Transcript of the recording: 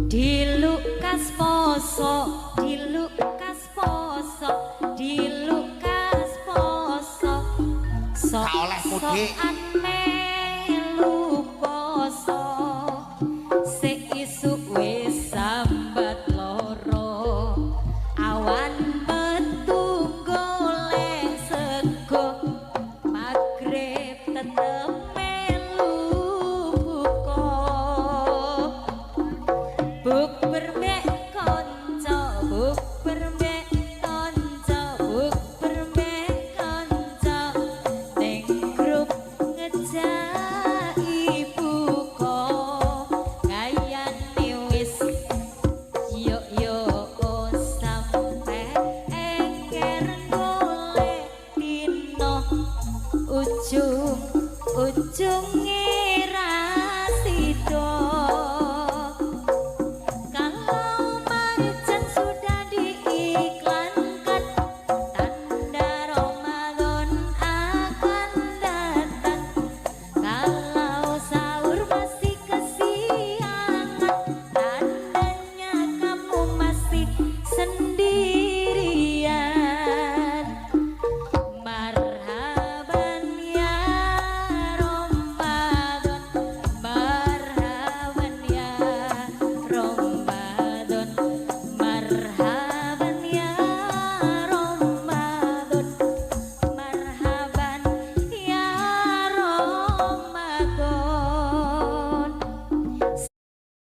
Dilukas poso, dilukas poso, dilukas poso. Sok sokan melu poso. Seisuk wis sambat loro. Awan metu golek sego. Magrib tetep melu buka.